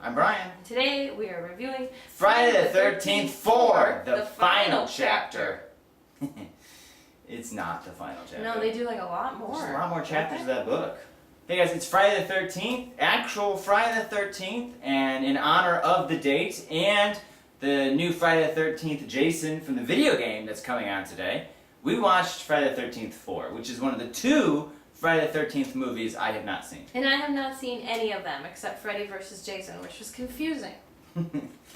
I'm Bryan. Today we are reviewing Friday the 13th 4, the final chapter. It's not the final chapter. No, they do like a lot more. There's a lot more chapters of that book. Hey guys, it's Friday the 13th, actual Friday the 13th, and in honor of the date and the new Friday the 13th Jason from the video game that's coming out today, we watched Friday the 13th 4, which is one of the two Friday the 13th movies I have not seen. And I have not seen any of them except Freddy vs. Jason, which was confusing.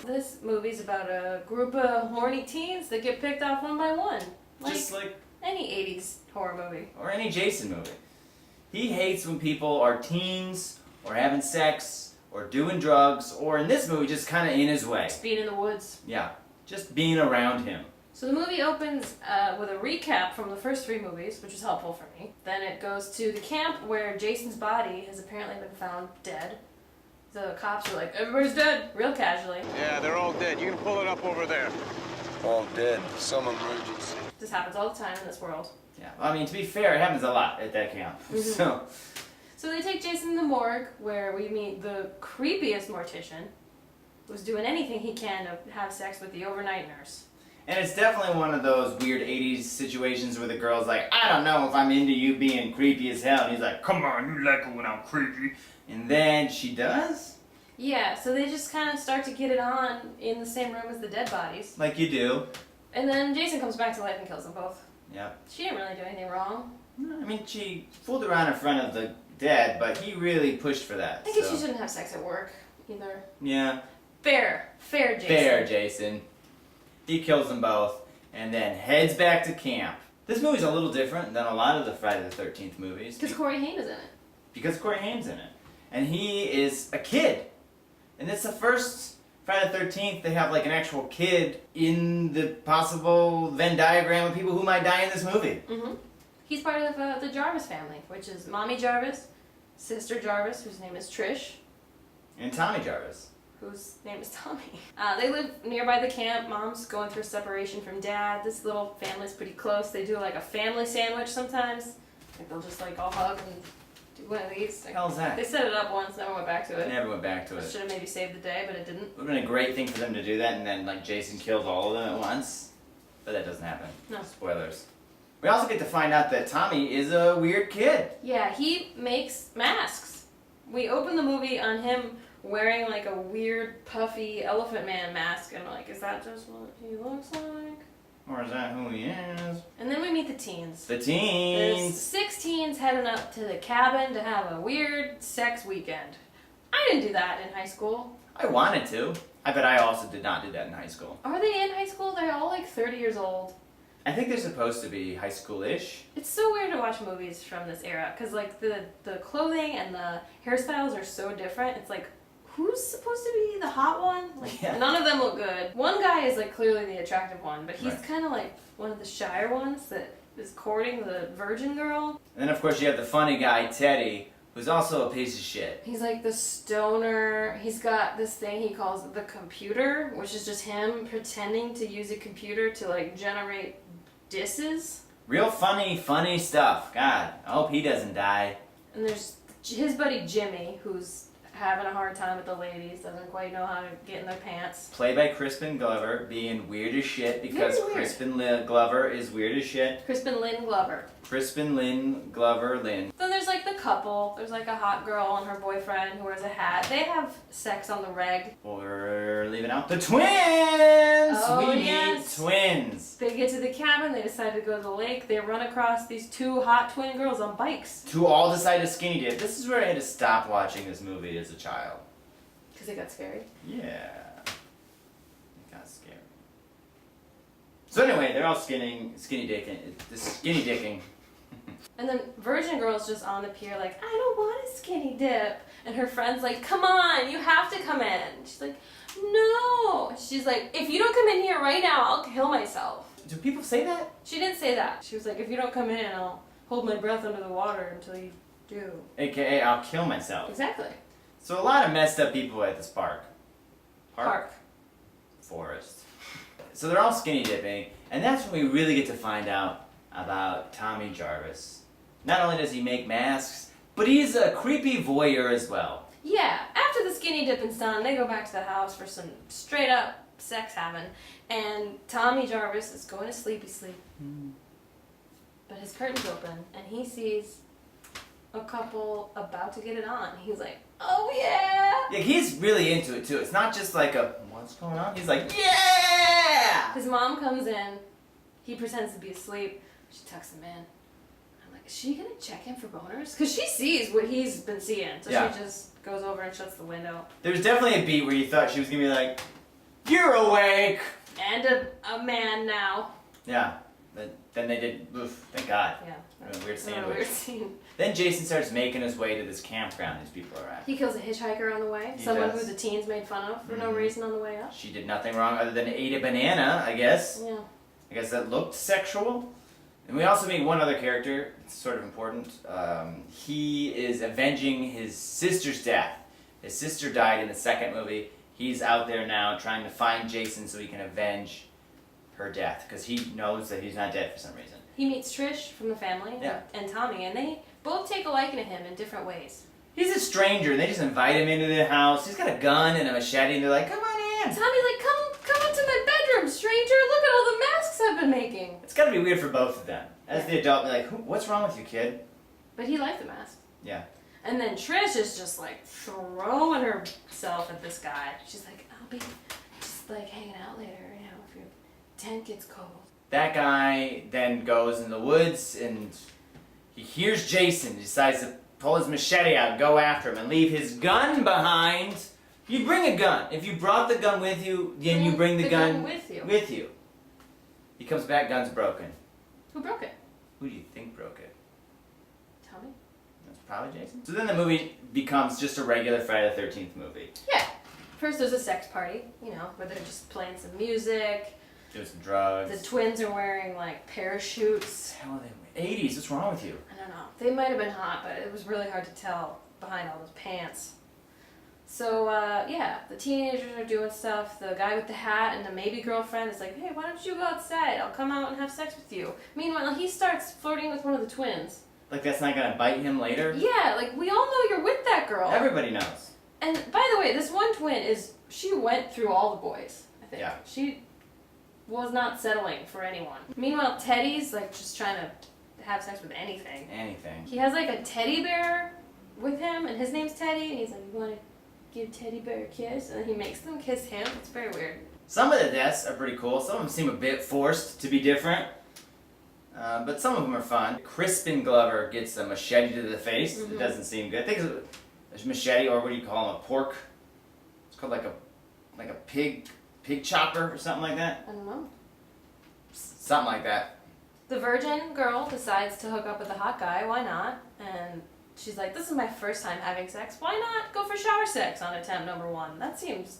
This movie's about a group of horny teens that get picked off one by one. Just like any 80s horror movie. Or any Jason movie. He hates when people are teens, or having sex, or doing drugs, or in this movie just kind of in his way. Just being in the woods. Yeah, just being around him. So the movie opens with a recap from the first three movies, which is helpful for me. Then it goes to the camp where Jason's body has apparently been found dead. The cops are like, everybody's dead, real casually. Yeah, they're all dead. You can pull it up over there. All dead. Some emergency. This happens all the time in this world. Yeah, well, I mean, to be fair, it happens a lot at that camp. Mm-hmm. So they take Jason to the morgue, where we meet the creepiest mortician, who's doing anything he can to have sex with the overnight nurse. And it's definitely one of those weird 80s situations where the girl's like, I don't know if I'm into you being creepy as hell. And he's like, come on, you like it when I'm creepy. And then she does? Yeah, so they just kind of start to get it on in the same room as the dead bodies. Like you do. And then Jason comes back to life and kills them both. Yep. She didn't really do anything wrong. I mean, she fooled around in front of the dead, but he really pushed for that. I guess she shouldn't have sex at work, either. Yeah. Fair, Jason. Fair, Jason. He kills them both, and then heads back to camp. This movie's a little different than a lot of the Friday the 13th movies. Because Corey Haim is in it. Because Corey Haim's in it. And he is a kid. And it's the first Friday the 13th they have like an actual kid in the possible Venn diagram of people who might die in this movie. Mm-hmm. He's part of the Jarvis family, which is Mommy Jarvis, Sister Jarvis, whose name is Trish. And Tommy Jarvis. Whose name is Tommy. They live nearby the camp. Mom's going through separation from Dad. This little family's pretty close. They do like a family sandwich sometimes. Like they'll just like all hug and do one of these. What the hell's that? They set it up once, never went back to it. Never went back to it. Should have maybe saved the day, but it didn't. It would have been a great thing for them to do that, and then like Jason kills all of them at once. But that doesn't happen. No. Spoilers. We also get to find out that Tommy is a weird kid. Yeah, he makes masks. We open the movie on him wearing like a weird puffy Elephant Man mask, and we're like, is that just what he looks like? Or is that who he is? And then we meet the teens. The There's teens. 6 teens heading up to the cabin to have a weird sex weekend. I didn't do that in high school. I wanted to. I bet I also did not do that in high school. Are they in high school? They're all like 30 years old. I think they're supposed to be high school-ish. It's so weird to watch movies from this era, because like the clothing and the hairstyles are so different. It's like, who's supposed to be the hot one? Like, Yeah. None of them look good. One guy is like clearly the attractive one, but he's Right. kind of like one of the shyer ones that is courting the virgin girl. And then of course you have the funny guy, Teddy, who's also a piece of shit. He's like the stoner. He's got this thing he calls the computer, which is just him pretending to use a computer to like generate disses. Real funny stuff. God, I hope he doesn't die. And there's his buddy Jimmy, who's having a hard time with the ladies, doesn't quite know how to get in their pants. Played by Crispin Glover, being weird as shit because Very weird. Crispin Glover is weird as shit. Crispin Lynn Glover. Crispin Lynn Glover Lynn. Then there's like the couple. There's like a hot girl and her boyfriend who wears a hat. They have sex on the reg. We're leaving out the twins! Oh, we yes. meet twins. They get to the cabin, they decide to go to the lake. They run across these 2 hot twin girls on bikes. Who all decide to skinny dip. This is where I had to stop watching this movie as a child. Because it got scary. Yeah. It got scary. So anyway, they're all skinny dicking. And then Virgin Girl's just on the pier like, I don't want a skinny dip. And her friend's like, come on, you have to come in. She's like, no. She's like, if you don't come in here right now, I'll kill myself. Do people say that? She didn't say that. She was like, if you don't come in, I'll hold my breath under the water until you do. AKA, I'll kill myself. Exactly. So a lot of messed up people at this park. Park. Forest. So they're all skinny dipping, and that's when we really get to find out about Tommy Jarvis. Not only does he make masks, but he's a creepy voyeur as well. Yeah, after the skinny dipping's done, they go back to the house for some straight up sex having, and Tommy Jarvis is going to sleepy sleep. But his curtain's open, and he sees a couple about to get it on. He's like, oh yeah! Yeah, he's really into it too. It's not just like a, what's going on? He's like, yeah! His mom comes in, he pretends to be asleep, she tucks him in. I'm like, is she gonna check him for boners? Because she sees what he's been seeing, so Yeah. she just goes over and shuts the window. There's definitely a beat where you thought she was gonna be like, you're awake! And a man now. Yeah, but then they did, oof, thank God. Yeah. A weird A sandwich. weird scene. Then Jason starts making his way to this campground these people are at. He kills a hitchhiker on the way. He Someone does. who the teens made fun of for no Mhm. reason on the way up. She did nothing wrong other than ate a banana, I guess. Yeah. I guess that looked sexual. And we also meet one other character, it's sort of important. He is avenging his sister's death. His sister died in the second movie. He's out there now trying to find Jason so he can avenge her death, because he knows that he's not dead for some reason. He meets Trish from the family Yeah. and Tommy, and they both take a liking to him in different ways. He's a stranger, and they just invite him into their house. He's got a gun and a machete, and they're like, come on in. Tommy's like, come into my bedroom, stranger. Look at all the masks I've been making. It's gotta be weird for both of them. As Yeah. the adult, they're like, what's wrong with you, kid? But he liked the mask. Yeah. And then Trish is just like throwing herself at this guy. She's like, I'll be just like hanging out later, you know, if your tent gets cold. That guy then goes in the woods and he hears Jason, decides to pull his machete out and go after him and leave his gun behind. You bring a gun. If you brought the gun with you, then you bring the gun with you. with you. He comes back, gun's broken. Who broke it? Who do you think broke it? Tommy? That's probably Jason. So then the movie becomes just a regular Friday the 13th movie. Yeah. First there's a sex party, you know, where they're just playing some music. Doing some drugs. The twins are wearing like parachutes. Hell are they? 80s, what's wrong with you? I don't know. They might have been hot, but it was really hard to tell behind all those pants. So, yeah, the teenagers are doing stuff. The guy with the hat and the maybe girlfriend is like, hey, why don't you go outside? I'll come out and have sex with you. Meanwhile, he starts flirting with one of the twins. Like that's not gonna bite him later? Yeah, like, we all know you're with that girl. Everybody knows. And, by the way, this one twin she went through all the boys, I think. Yeah. She was not settling for anyone. Meanwhile, Teddy's, like, just trying to have sex with anything. Anything. He has, like, a teddy bear with him, and his name's Teddy, and he's like, you want to give Teddy Bear a kiss? And he makes them kiss him. It's very weird. Some of the deaths are pretty cool. Some of them seem a bit forced to be different. But some of them are fun. Crispin Glover gets a machete to the face. Mhm. It doesn't seem good. I think it's a machete, or what do you call them, a pork? It's called like a pig chopper or something like that. I don't know. Something like that. The virgin girl decides to hook up with a hot guy. Why not? And she's like, this is my first time having sex. Why not go for shower sex on attempt number 1? That seems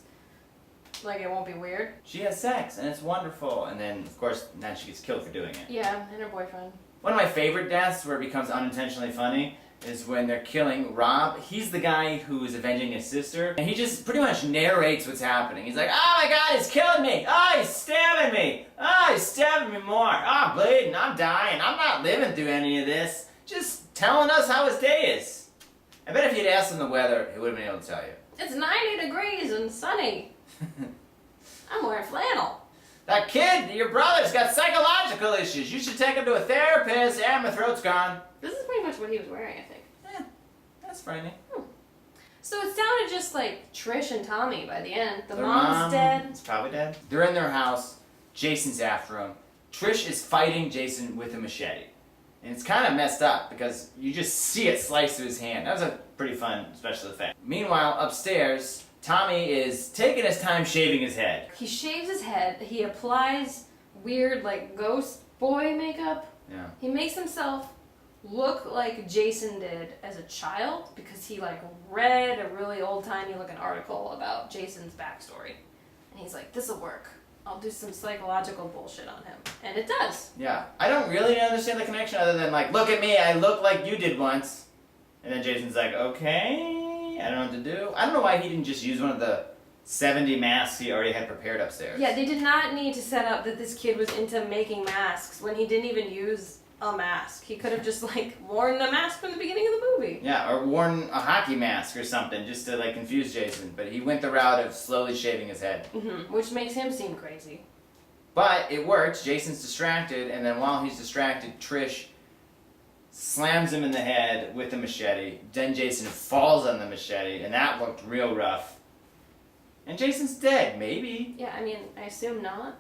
like it won't be weird. She has sex, and it's wonderful. And then, of course, now she gets killed for doing it. Yeah, and her boyfriend. One of my favorite deaths, where it becomes unintentionally funny, is when they're killing Rob. He's the guy who is avenging his sister, and he just pretty much narrates what's happening. He's like, oh my god, he's killing me! Oh, he's stabbing me! Oh, he's stabbing me more! Oh, bleeding, I'm dying, I'm not living through any of this. Just telling us how his day is. I bet if you'd asked him the weather, he would have been able to tell you. It's 90 degrees and sunny. I'm wearing flannel. That kid, your brother's got psychological issues. You should take him to a therapist. Yeah, my throat's gone. This is pretty much what he was wearing, I think. Yeah, that's frightening. So it's down to just like Trish and Tommy by the end. The Their mom's mom dead. is probably dead. They're in their house. Jason's after him. Trish is fighting Jason with a machete. And it's kind of messed up because you just see it slice through his hand. That was a pretty fun special effect. Meanwhile, upstairs, Tommy is taking his time shaving his head. He shaves his head. He applies weird like ghost boy makeup. Yeah. He makes himself look like Jason did as a child because he like read a really old-timey looking article about Jason's backstory. And he's like, this'll work. I'll do some psychological bullshit on him. And it does. Yeah. I don't really understand the connection other than like, look at me, I look like you did once. And then Jason's like, okay, I don't know what to do. I don't know why he didn't just use one of the 70 masks he already had prepared upstairs. Yeah, they did not need to set up that this kid was into making masks when he didn't even use a mask. He could have just like worn the mask from the beginning of the movie. Yeah, or worn a hockey mask or something just to like confuse Jason. But he went the route of slowly shaving his head. Which makes him seem crazy. But it works. Jason's distracted, and then while he's distracted, Trish slams him in the head with a machete. Then Jason falls on the machete, and that looked real rough. And Jason's dead, maybe. Yeah, I mean, I assume not.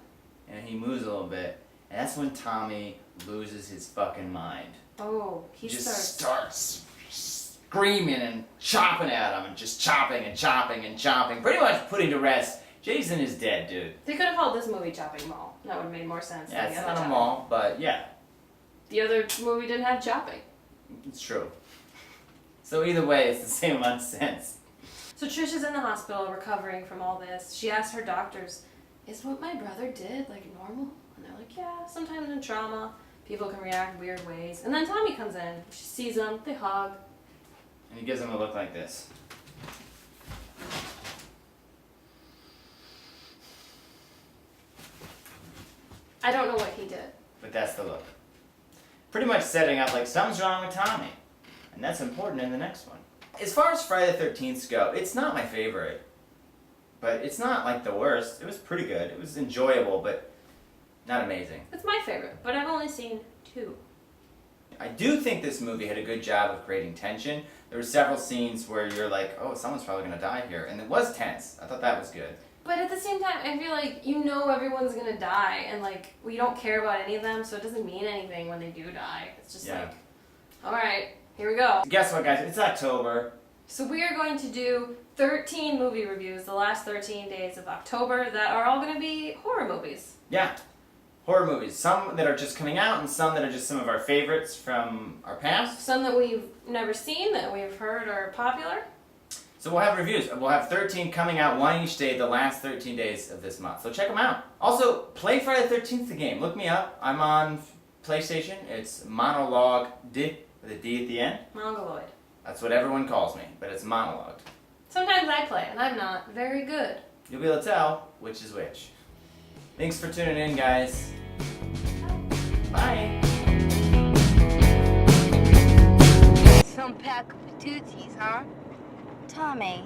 And he moves a little bit. And that's when Tommy loses his fucking mind. Oh, he just starts screaming and chopping at him, and just chopping and chopping and chopping. Pretty much putting to rest, Jason is dead, dude. They could have called this movie Chopping Mall. That would have made more sense. Yeah, than it's the other not a chopping. mall, but yeah, The other movie didn't have chopping. it's true. So either way, it's the same amount of sense. So Trish is in the hospital recovering from all this. She asks her doctors, is what my brother did like normal? And they're like, yeah, sometimes in trauma, people can react weird ways. And then Tommy comes in. She sees him, they hug. And he gives him a look like this. I don't know what he did. But that's the look. Pretty much setting up like something's wrong with Tommy. And that's important in the next one. As far as Friday the 13th go, it's not my favorite. But it's not like the worst. It was pretty good. It was enjoyable, but not amazing. It's my favorite, but I've only seen 2. I do think this movie had a good job of creating tension. There were several scenes where you're like, oh, someone's probably going to die here. And it was tense. I thought that was good. But at the same time, I feel like you know everyone's gonna die, and like we don't care about any of them, so it doesn't mean anything when they do die. It's just Yeah. like, all right, here we go. Guess what, guys? It's October. So we are going to do 13 movie reviews the last 13 days of October that are all going to be horror movies. Yeah. Horror movies. Some that are just coming out and some that are just some of our favorites from our past. Some that we've never seen, that we've heard are popular. So we'll have reviews. We'll have 13 coming out, one each day, the last 13 days of this month. So check them out. Also, play Friday the 13th the game. Look me up. I'm on PlayStation. It's Monologue D with a D at the end. Mongoloid. That's what everyone calls me, but it's monologued. Sometimes I play, and I'm not very good. You'll be able to tell which is which. Thanks for tuning in, guys. Bye. Some pack of Tootsies, huh? Tommy,